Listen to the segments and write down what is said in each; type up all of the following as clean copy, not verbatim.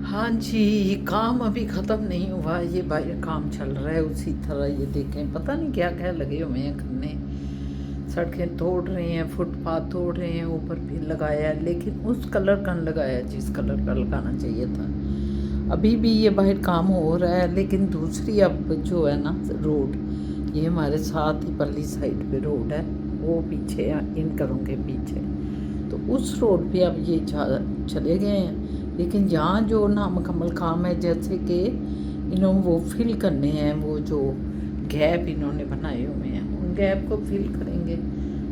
हाँ जी, काम अभी ख़त्म नहीं हुआ। ये बाहर काम चल रहा है उसी तरह। ये देखें, पता नहीं क्या क्या लगे हुए हैं करने। सड़कें तोड़ रहे हैं, फुटपाथ तोड़ रहे हैं, ऊपर भी लगाया है, लेकिन उस कलर का नहीं लगाया जिस कलर का लगाना चाहिए था। अभी भी ये बाहर काम हो रहा है, लेकिन दूसरी अब जो है ना रोड, ये हमारे साथ ही पल्ली साइड पे रोड है, वो पीछे इन घरों के पीछे, तो उस रोड पे अब ये चले गए हैं। लेकिन यहाँ जो नामुकम्मल काम है, जैसे कि इन्होंने वो फिल करने हैं, वो जो गैप इन्होंने बनाए हुए हैं, उन गैप को फिल करेंगे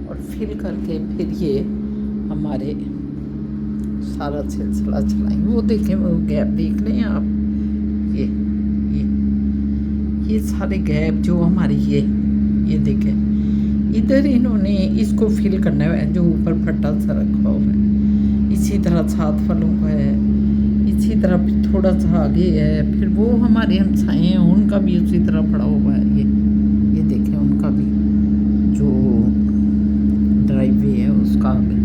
और फिल करके फिर ये हमारे सारा सिलसिला चलाएंगे। वो देखें, वो गैप देख रहे हैं आप, ये सारे गैप जो हमारी ये देखें, इधर इन्होंने इसको फिल करना है, जो ऊपर फट्टा सा रखा हुआ है। इसी तरह 7 फलों का है, इसी तरह थोड़ा सा आगे है, फिर वो हमारे हमसाए हैं उनका भी उसी तरह पड़ा हुआ है। ये देखें, उनका भी जो ड्राइववे है उसका आगे।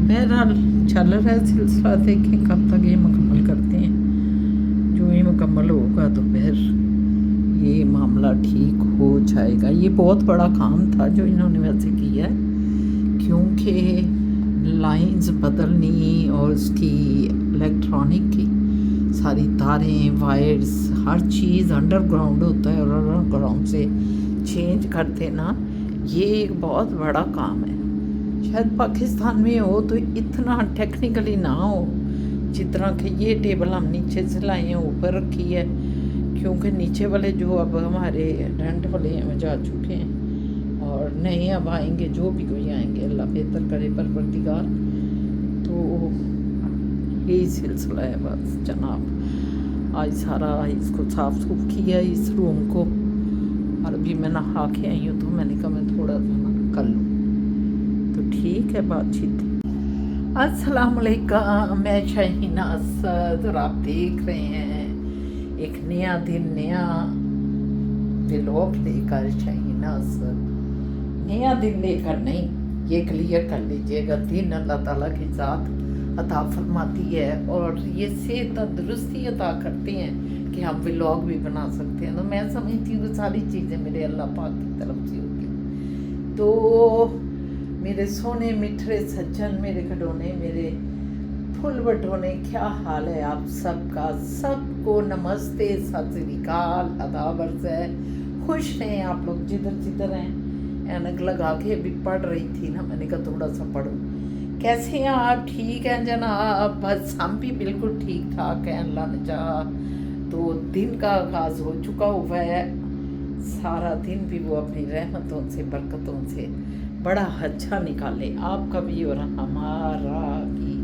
बहरहाल चल रहा है सिलसिला, देखें कब तक ये मुकम्मल करते हैं। जो ये मुकम्मल होगा तो फिर ये मामला ठीक हो जाएगा। ये बहुत बड़ा काम था जो इन्होंने वैसे किया है, क्योंकि लाइंस बदलनी और उसकी इलेक्ट्रॉनिक की सारी तारें, वायर्स, हर चीज़ अंडरग्राउंड होता है, और अंडरग्राउंड से चेंज करते ना, ये एक बहुत बड़ा काम है। शायद पाकिस्तान में हो तो इतना टेक्निकली ना हो, जिस तरह कि ये टेबल हम नीचे से लाए हैं ऊपर रखी है, क्योंकि नीचे वाले जो अब हमारे रेंट वाले हैं वो जा चुके हैं, और नहीं अब आएंगे, जो भी कोई आएंगे, अल्लाह बेहतर करे परवरदिगार। तो यही सिलसिला है बस जनाब। आज सारा इसको साफ सुफ किया इस रूम को, और अभी मैं नहा के आई हूँ, तो मैंने कहा मैं थोड़ा सा ना कर लूँ, तो ठीक है बातचीत। अस्सलाम वालेकुम, मैं शाहीना असद, और आप देख रहे हैं एक नया दिन, नया व्लॉग लेकर। शाहीना असद नया दिन लेकर नहीं, ये क्लियर कर लीजिएगा, दिन अल्लाह ताला की ज़ात अता फरमाती है, और ये सेहत तंदुरुस्ती अता करते हैं कि हम व्लॉग भी बना सकते हैं। तो मैं समझती हूँ कि सारी चीज़ें मेरे अल्लाह पाक की तरफ से होती हैं। तो मेरे सोने मिठरे सज्जन, मेरे खिलौने, मेरे फुल बटोने, क्या हाल है आप सबका? सबको नमस्ते, सत श्री अकाल, आदाब अर्ज़ है। खुश रहें आप लोग जिधर जिधर हैं। ऐनक लगा के भी पढ़ रही थी ना, मैंने कहा थोड़ा सा पढ़ूं। कैसे हैं आप? ठीक हैं जनाब? बस हम भी बिल्कुल ठीक ठाक हैं, अल्लाह ने चाहा तो दिन का आगाज़ हो चुका हुआ है। सारा दिन भी वो अपनी रहमतों से, बरकतों से बड़ा अच्छा निकाले, आपका भी और हमारा भी।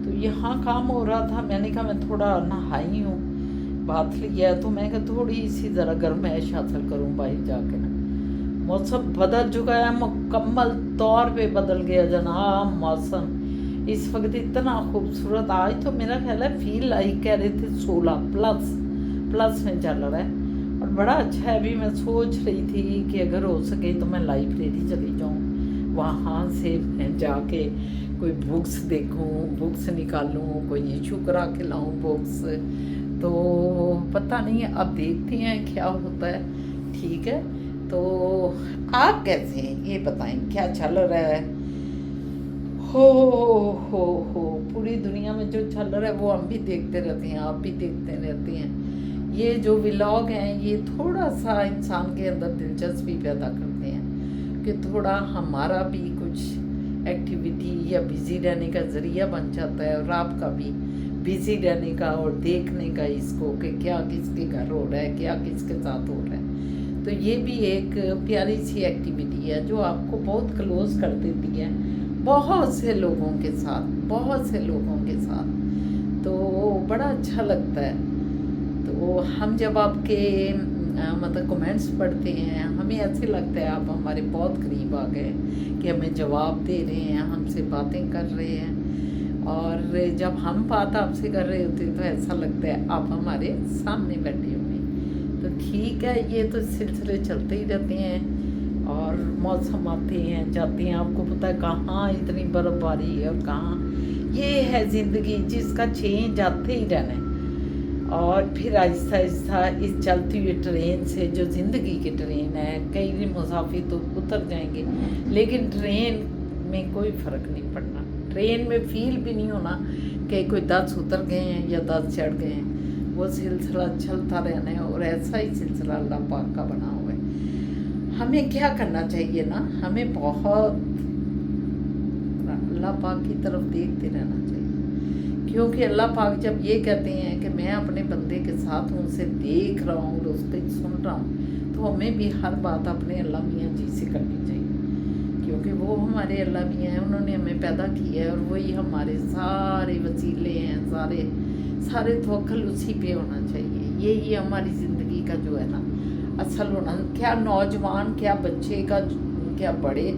तो यहाँ काम हो रहा था, मैंने कहा मैं थोड़ा नहाई हूँ, बात लिया, तो मैं कहा थोड़ी सी ज़रा गर्माइश हासिल करूँ बाहर जाके ना। मौसम बदल चुका है, मुकम्मल तौर पे बदल गया जनाब मौसम। इस वक्त इतना खूबसूरत, आज तो मेरा ख्याल है फील लाइक कह रहे थे 16 प्लस में चल रहा है, और बड़ा अच्छा है। अभी मैं सोच रही थी कि अगर हो सके तो मैं लाइब्रेरी चली जाऊँ, वहाँ से मैं जाके कोई बुक्स देखूं, बुक्स निकालूं, कोई इशू करा के लाऊं बुक्स। तो पता नहीं, अब देखते हैं क्या होता है। ठीक है, तो आप कैसे हैं ये बताएं, क्या चल रहा है? हो पूरी दुनिया में जो चल रहा है वो हम भी देखते रहते हैं, आप भी देखते रहते हैं। ये जो व्लॉग हैं ये थोड़ा सा इंसान के अंदर दिलचस्पी पैदा करते हैं, कि थोड़ा हमारा भी कुछ एक्टिविटी या बिज़ी रहने का ज़रिया बन जाता है, और आपका भी बिज़ी रहने का और देखने का इसको कि क्या किसके घर हो रहा है, क्या किसके साथ हो रहा है। तो ये भी एक प्यारी सी एक्टिविटी है जो आपको बहुत क्लोज कर देती है बहुत से लोगों के साथ, बहुत से लोगों के साथ। तो बड़ा अच्छा लगता है। तो हम जब आपके मतलब कमेंट्स पढ़ते हैं, हमें ऐसे लगता है आप हमारे बहुत करीब आ गए, कि हमें जवाब दे रहे हैं, हमसे बातें कर रहे हैं, और जब हम बात आपसे कर रहे होते तो ऐसा लगता है आप हमारे सामने बैठे हुए। तो ठीक है, ये तो सिलसिले चलते ही रहते हैं, और मौसम आते हैं जाते हैं, आपको पता है कहाँ इतनी बर्फ़बारी है और कहाँ ये है ज़िंदगी जिसका चेंज आते ही रहना है। और फिर आहिस्ता आहिस्ता इस चलती हुई ट्रेन से, जो ज़िंदगी की ट्रेन है, कई मुसाफिर तो उतर जाएंगे लेकिन ट्रेन में कोई फ़र्क नहीं पड़ना। ट्रेन में फील भी नहीं होना कि कोई 10 उतर गए हैं या 10 चढ़ गए हैं। वो सिलसिला चलता रहना है और ऐसा ही सिलसिला अल्लाह पाक का बना हुआ है। हमें क्या करना चाहिए ना, हमें बहुत अल्लाह पाक की तरफ देखते रहना चाहिए, क्योंकि अल्लाह पाक जब ये कहते हैं कि मैं अपने बंदे के साथ हूँ, उसे देख रहा हूँ और उसको सुन रहा हूँ, तो हमें भी हर बात अपने अल्लाह मियाँ जी से करनी चाहिए, क्योंकि वो हमारे अल्लाह मियाँ हैं, उन्होंने हमें पैदा किया है और वही हमारे सारे वसीले हैं, सारे तवक्कल उसी पे होना चाहिए। यही हमारी ज़िंदगी का जो है ना असल होना। क्या नौजवान, क्या बच्चे का, क्या बड़े,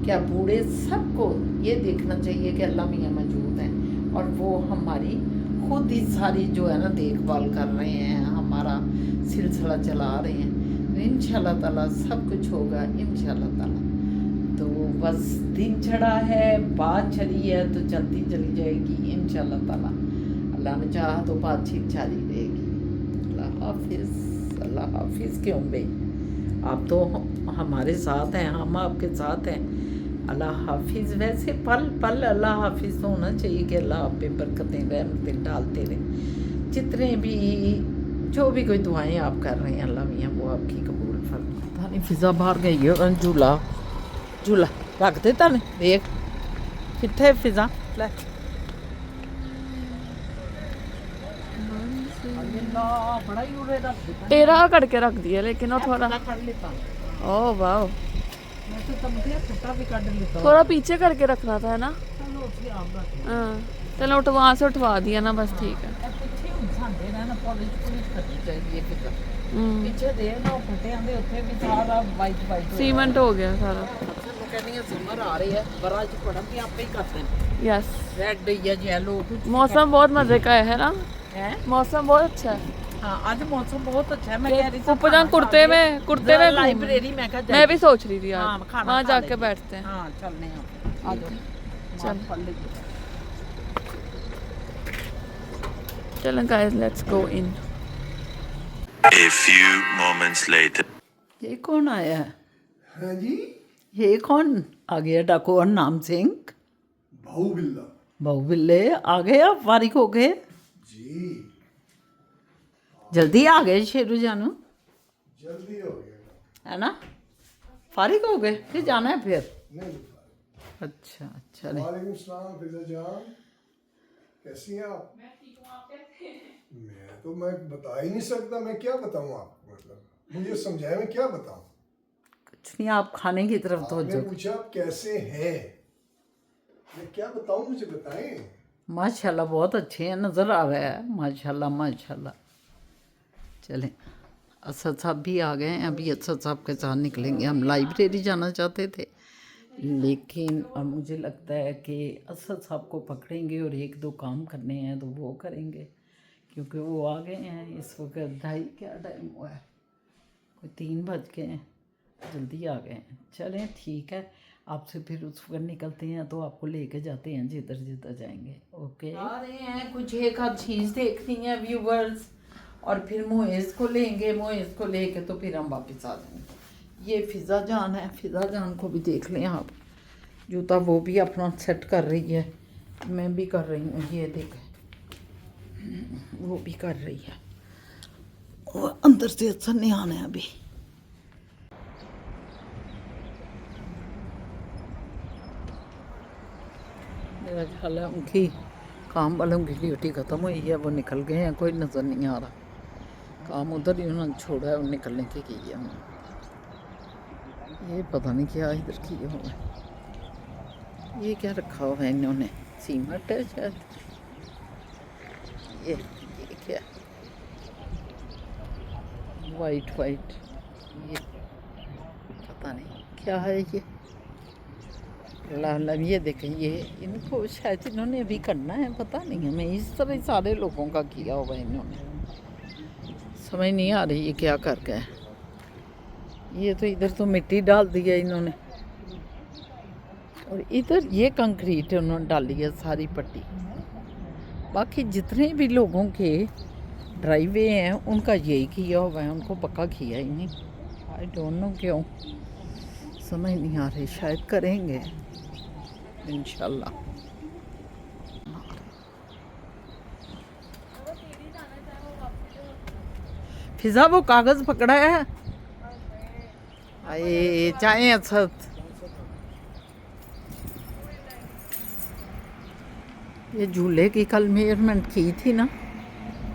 क्या बूढ़े, सबको ये देखना चाहिए कि अल्लाह मियाँ मौजूद हैं और वो हमारी खुद ही सारी जो है ना देखभाल कर रहे हैं, हमारा सिलसिला चला रहे हैं। इंशाल्लाह ताला सब कुछ होगा इंशाल्लाह ताला। तो बस दिन चढ़ा है, बात चली है तो चलती चली जाएगी इंशाल्लाह ताला। अल्लाह ने चाहा तो बातचीत जारी रहेगी। अल्लाह हाफिज़ क्यों भाई, आप तो हमारे साथ हैं, हम आपके साथ हैं। अल्लाह हाफिज़। वैसे पल पल अल्लाह हाफिज़ तो होना चाहिए कि अल्लाह आप पे बरकतें रहमतें डालते रहें। जितने भी जो भी कोई दुआएं आप कर रहे हैं अल्लाह मियाँ वो आपकी कबूल फरमाए। पता नहीं फिज़ा बाहर गई है, झूला रख दे तन, देख कितने फिज़ा ले टेरा करके रख दिया लेकिन वो थोड़ा ओ वाह थोड़ा पीछे करके रखना था, है ना। हाँ चलो वहाँ से उठवा दिया ना, बस ठीक है। सीमेंट हो गया सारा। यस मौसम बहुत मजे का है ना, मौसम बहुत अच्छा है। हाँ आज मौसम बहुत अच्छा है। मैं कह रही थी कुर्ते में लाइब्रेरी में मैं भी सोच रही थी यार वहाँ जाके बैठते हैं। हाँ चलने आ जाओ चलो guys let's go in. A few moments later. ये कौन आया है? हाँ जी, ये कौन आ गया? डाकू नाम सिंह बाहुबिल्ले आ गए, आप फारिग हो गए जी, जल्दी आ गए शेरू जानू, जल्दी हो गया है ना? फारिग हो गए, फिर जाना है फिर? नहीं। अच्छा चले। वालेकुम सलाम फिजा जान, कैसी हैं आप? मैं बता ही नहीं सकता, मैं क्या बताऊं आपको, मतलब मुझे समझाए मैं क्या बताऊं। कुछ नहीं, आप खाने की तरफ तो आपने पूछा आप कैसे हैं, मैं क्या बताऊं, मुझे बताएं। माशाल्लाह बहुत अच्छे हैं, नज़र आ रहा है माशाल्लाह माशाल्लाह। चलें, असद साहब भी आ गए हैं, अभी असद साहब के साथ निकलेंगे। हम लाइब्रेरी जाना चाहते थे लेकिन अब मुझे लगता है कि असद साहब को पकड़ेंगे और 1-2 काम करने हैं तो वो करेंगे, क्योंकि वो आ गए हैं इस वक्त 2:30 क्या टाइम हुआ है, कोई 3 बज गए हैं, जल्दी आ गए हैं। चलें ठीक है, आपसे फिर उस वक्त निकलते हैं तो आपको लेके जाते हैं जिधर जिधर जाएंगे। ओके आ रहे हैं, कुछ एक आध चीज़ देखनी है व्यूवर्स, और फिर मोइज़ को लेंगे, मोइज़ को लेके तो फिर हम वापस आ जाएंगे। ये फ़िज़ा जान है, फ़िज़ा जान को भी देख लें आप, जूता वो भी अपना सेट कर रही है, मैं भी कर रही हूँ, ये देखें वो भी कर रही है, वो अंदर से अच्छा नहीं आना है अभी। मेरा ख्याल है उनकी काम वालों की ड्यूटी ख़त्म हुई है, वो निकल गए हैं, कोई नज़र नहीं आ रहा। काम उधर ही उन्होंने छोड़ा है और निकलने के की है। ये पता नहीं क्या इधर किया हुआ है, ये क्या रखा हुआ है इन्होंने, सीमेंट है शायद। ये क्या वाइट ये पता नहीं क्या है ये। लाल ये देखें, ये इनको शायद इन्होंने अभी करना है, पता नहीं हमें, इस तरह सारे लोगों का किया हुआ इन्होंने, समझ नहीं आ रही ये क्या कर गए। ये तो इधर तो मिट्टी डाल दी है इन्होंने, और इधर ये कंक्रीट उन्होंने डाली है सारी पट्टी। बाकी जितने भी लोगों के ड्राइवे हैं उनका यही किया हुआ है, उनको पक्का किया ही नहीं। आई डोंट नो क्यों, समझ नहीं आ रही। शायद करेंगे इंशाल्लाह। फिजा वो कागज पकड़ा है। आए चाहे असद ये झूले की कल मेजरमेंट की थी ना,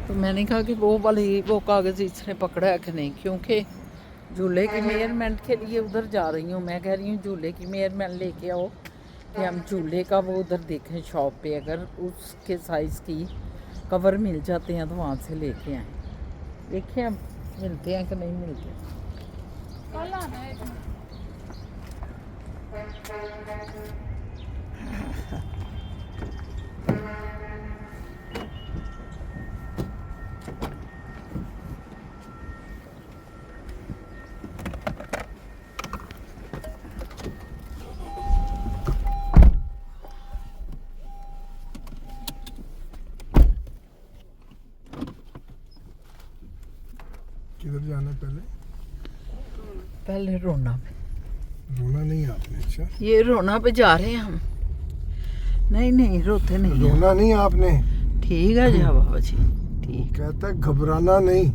तो मैंने कहा कि वो वाली वो कागज़ इसने पकड़ा है कि नहीं, क्योंकि झूले की मेजरमेंट के लिए उधर जा रही हूँ। मैं कह रही हूँ झूले की मेजरमेंट लेके आओ कि हम झूले का वो उधर देखें शॉप पे, अगर उसके साइज़ की कवर मिल जाते हैं तो वहाँ से लेके आए। देखिए अब मिलते हैं कि नहीं मिलते। कल आना है। किधर जाना है पहले? पहले रोना पे। रोना नहीं आपने? अच्छा, ये रोना पे जा रहे हैं हम। नहीं नहीं रोते नहीं हैं। रोना नहीं आपने? ठीक है जी बाबा जी, ठीक। कहता है घबराना नहीं,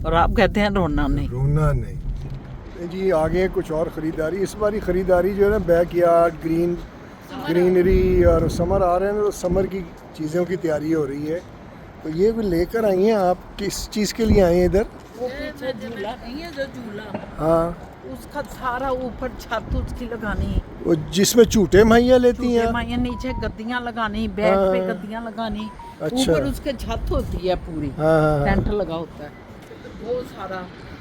और आप कहते हैं रोना नहीं। रोना नहीं। जी आगे कुछ और ख़रीदारी, इस बारी ख़रीदारी जो है ना बैक यार्ड, ग्रीनरी और समर आ रहे हैं, तो समर की चीज़ों की तैयारी हो रही है। तो ये भी लेकर आई हैं आप? किस चीज़ के लिए आए हैं इधर? वो पीछे झूला नहीं है जो झूला, हाँ, उसका सारा ऊपर छत उसकी लगानी, वो जिसमें झूठे माइया लेती हैं। माइया नीचे गद्दियाँ लगानी, बेड पे हाँ। गद्दियाँ लगानी, अच्छा। ऊपर उसके छत होती है पूरी, हाँ। टेंट लगा होता है वो सारा।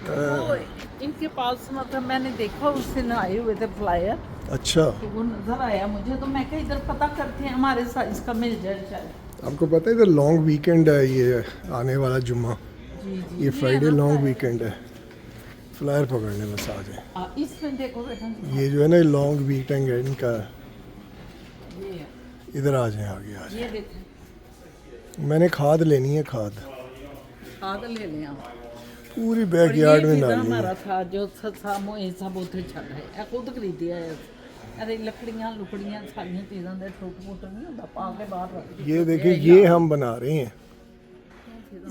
वो इनके पास मतलब मैंने देखा उस दिन आए हुए थे फ्लायर, अच्छा, तो वो नजर आया मुझे, तो मैं कहा इधर पता करते हैं हमारे साइज का मिल जाए शायद। आपको पता है इधर लॉन्ग वीकेंड है, ये आने वाला जुम्मा, जी जी ये फ्राइडे लॉन्ग वीकेंड है। फ्लायर पकड़ने बस आ जाए। इसमें देखो बेटा, ये जो है ना लॉन्ग वीकेंड है इनका, ये है, इधर आ जाए, आगे आ जाए। ये देखें, मैंने खाद लेनी है, खाद खाद ले लें आप। पूरी बैकयार्ड में फिजा डालनी हमारा है। था जो सामो ये सब उथे छड़ है, ए खुद खरीदिया है। अरे लकड़ियां लुकड़ियां सारियां चीज़ां दे छोट मोट नहीं होता, पा के बाहर रख दिया। ये देखिए, ये हम बना रहे हैं,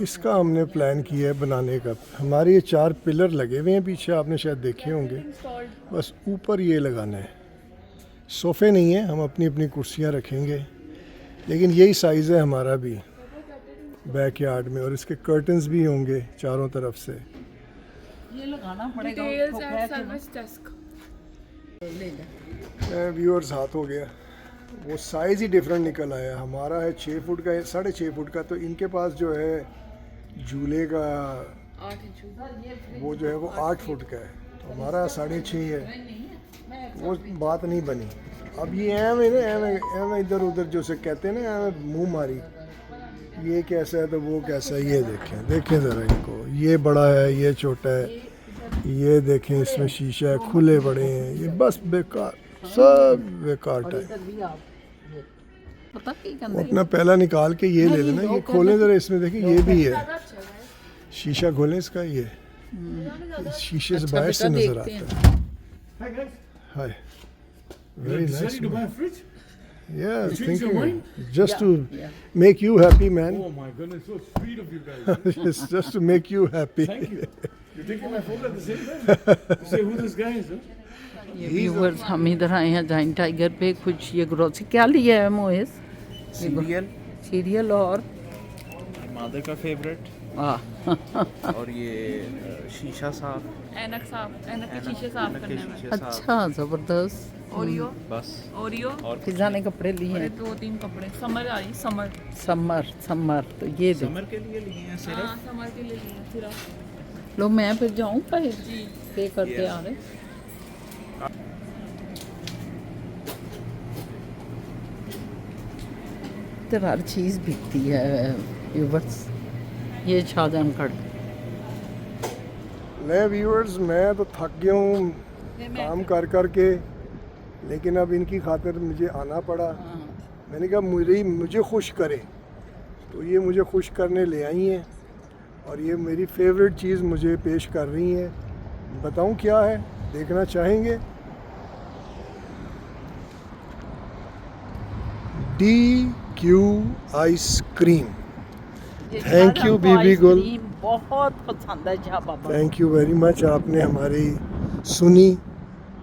इसका हमने प्लान किया है बनाने का। हमारे ये 4 पिलर लगे हुए हैं पीछे, आपने शायद देखे होंगे। बस ऊपर ये लगाना है। सोफ़े नहीं है, हम अपनी अपनी कुर्सियाँ रखेंगे, लेकिन यही साइज़ है हमारा भी बैकयार्ड में। और इसके कर्टन्स भी होंगे चारों तरफ से। ये लगाना पड़ेगा डिटेल्स उसको, एंड खैर सर्विस डेस्क। ले जा। व्यूअर्स हाथ हो गया, वो साइज़ ही डिफरेंट निकल आया। हमारा है 6 फुट का, 6.5 फुट का, तो इनके पास जो है झूले का 8 इंच। वो जो है वो 8 फुट का है, तो हमारा 6.5 है। वो बात नहीं बनी। अब ये एम है ना, एम इधर उधर जो से कहते हैं ना, एम मुँह मारी, ये कैसा है तो वो कैसा है। ये देखें ज़रा इनको, ये बड़ा है, ये छोटा है, ये देखें इसमें शीशा है, खुले पड़े हैं, ये बस बेकार, सब बेकार टाइप। इधर भी आप ये पता की वो करना अपना पहला निकाल के ये ले लेना। ये खोलें ज़रा, इसमें देखें ये भी है, शीशा खोलें इसका, ये इस शीशे से अच्छा बाहर से बेटा नज़र देखते आता है। Hi guys, hi, very decided nice. to buy a fridge? Yeah, You changed your thinking mind? just to yeah. make you happy, man. Oh my goodness, so sweet of you guys. It's just to make you happy. Thank you. You're taking my phone at the same time to say who this guy is, huh? ये viewers हम इधर आए हैं जाइन tiger पे कुछ ये grocery क्या लिया है मोइस? सीरियल और मादर का फेवरेट वाह और ये शीशा साफ ऐनक साफ, ऐनक के शीशे साफ ऐनक के करने में। शीशे साफ अच्छा ज़बरदस्त। ओरियो, बस ओरियो और फिजा ने कपड़े लिए और हैं 2-3 कपड़े। समर आ रही, समर। समर तो ये दे समर के लिए लिए हैं सिर्फ। हाँ, समर के लिए लिए सिर्फ। लो मैं फिर जाऊँ फिर जी। पे करते आ रहे। इधर हर चीज़ बिकती है व्यूअर्स। ये शाहजहां कड़ मैं व्यूअर्स, मैं तो थक गया हूँ काम कर कर के। लेकिन अब इनकी खातिर मुझे आना पड़ा। मैंने कहा मुझे खुश करें, तो ये मुझे खुश करने ले आई हैं और ये मेरी फेवरेट चीज़ मुझे पेश कर रही हैं। बताऊं क्या है, देखना चाहेंगे? DQ ice cream. Thank you Bibi Gul, बहुत पसंद है Shah Baba. Thank you very much. आपने हमारी सुनी,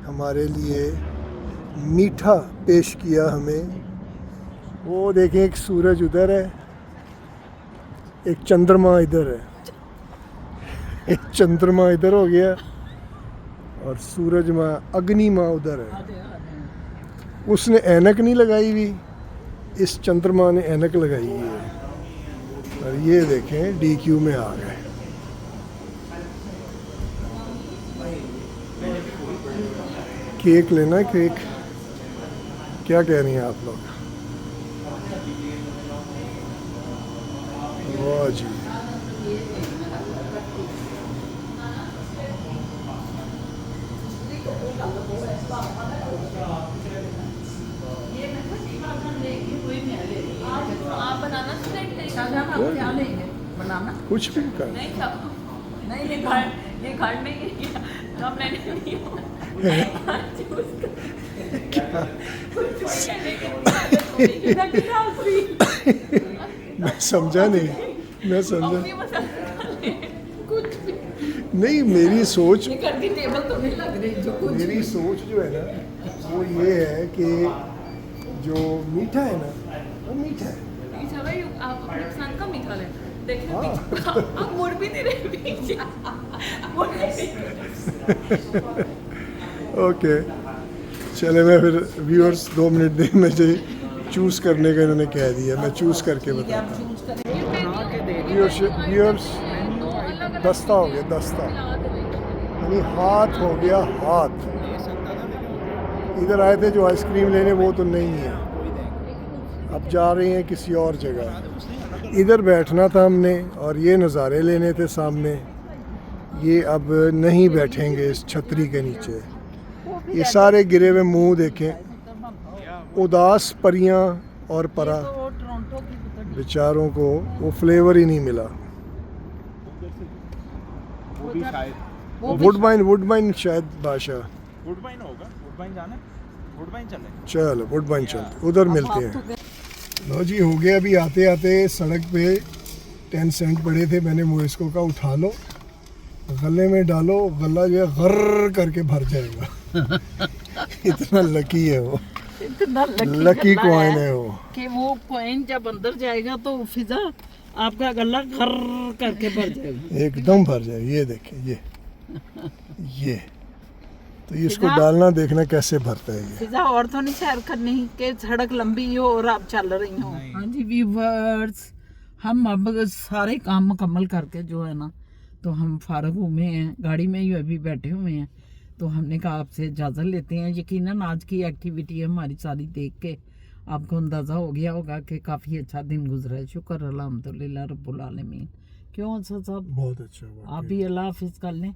हमारे लिए मीठा पेश किया हमें। वो देखें, एक सूरज उधर है, एक चंद्रमा इधर है। एक चंद्रमा इधर हो गया और सूरज माँ, अग्नि माँ उधर है। उसने ऐनक नहीं लगाई हुई, इस चंद्रमा ने ऐनक लगाई हुई है। और ये देखें DQ में आ गए। केक लेना, केक। क्या कह रही हैं आप लोग? वाह जी, आप बनाना स्प्रेड क्या लेंगे बनाना? कुछ भी कर। नहीं सब नहीं ये घर में ही किया तो अब मैंने नहीं मैं समझा नहीं, मैं समझा कुछ भी नहीं। मेरी सोच, घर की टेबल तो नहीं लग रही जो कुछ मेरी सोच जो है ना, वो ये है कि जो मीठा है ना, वो मीठा है। पीछा भाई आप अपने पसंद का मीठा लें। देखिए हाँ। पीछे आप मुड़ भी नहीं रहे पीछे मुड़ नहीं रहे। ओके, चले। मैं फिर व्यूअर्स 2 मिनट दे, मुझे चूज़ करने का इन्होंने कह दिया, मैं चूज़ करके बताता हूँ। चूज करेंगे। व्यूअर्स दस्ता हो गया, दस्ता यानी हाथ हो गया, हाथ। इधर आए थे जो आइसक्रीम लेने, वो तो नहीं है, अब जा रहे हैं किसी और जगह। इधर बैठना था हमने और ये नज़ारे लेने थे सामने। ये अब नहीं बैठेंगे इस छतरी के नीचे। ये सारे गिरे हुए मुंह देखें, उदास परियां और परा, बेचारों को वो फ्लेवर ही नहीं मिला। वो भी शायद वुडबाइन शायद बादशाह। वुडबाइन होगा। वुडबाइन जाना है? वुडबाइन चले। चलो वुडबाइन चलते, उधर मिलते हैं। लो जी, हो गया। अभी आते आते सड़क पे 10 सेंट पड़े थे, मैंने मुइस्को का उठा लो, गले में डालो, गला जो है गर्र करके भर जाएगा। इतना लकी है वो, इतना लकी कॉइन है वो। कि वो कॉइन जब अंदर जाएगा तो फिजा आपका गला घर करके भर जाएगा। एकदम भर जाएगा। ये देखिए, ये तो इसको डालना, देखना कैसे भरता है ये। फिजा और तो नहीं सैर करनी कि सड़क लंबी हो और आप चल रही हो। हाँ जी व्यूवर्स, हम अब सारे काम मुकम्मल करके जो है ना, तो हम फारग हुए हैं, गाड़ी में ही अभी बैठे हुए हैं। तो हमने कहा आपसे इजाज़त लेते हैं। यकीनन आज की एक्टिविटी हमारी सारी देख के आपको अंदाज़ा हो गया होगा कि काफ़ी अच्छा दिन गुजरा है। शुक्र अल्हम्दुलिल्लाह रब्बुल आलमीन। क्यों सर साहब? बहुत अच्छा हुआ। आप भी अल्लाह हाफिज़ कर लें।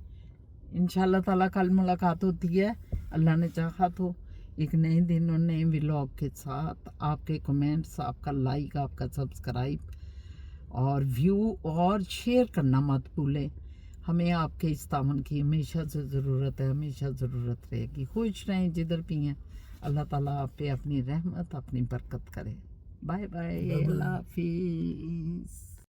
इंशाल्लाह ताला कल मुलाकात होती है, अल्लाह ने चाहा तो, एक नए दिन और नए व्लॉग के साथ। आपके कमेंट्स, आपका लाइक, आपका सब्सक्राइब और व्यू और शेयर करना मत भूलें। हमें आपके इस तावन की हमेशा से ज़रूरत है, हमेशा ज़रूरत रहेगी। खुश रहें जिधर भी हैं। अल्लाह ताला आप पे अपनी रहमत, अपनी बरकत करे। बाय बाय, अल्लाह हाफिज़।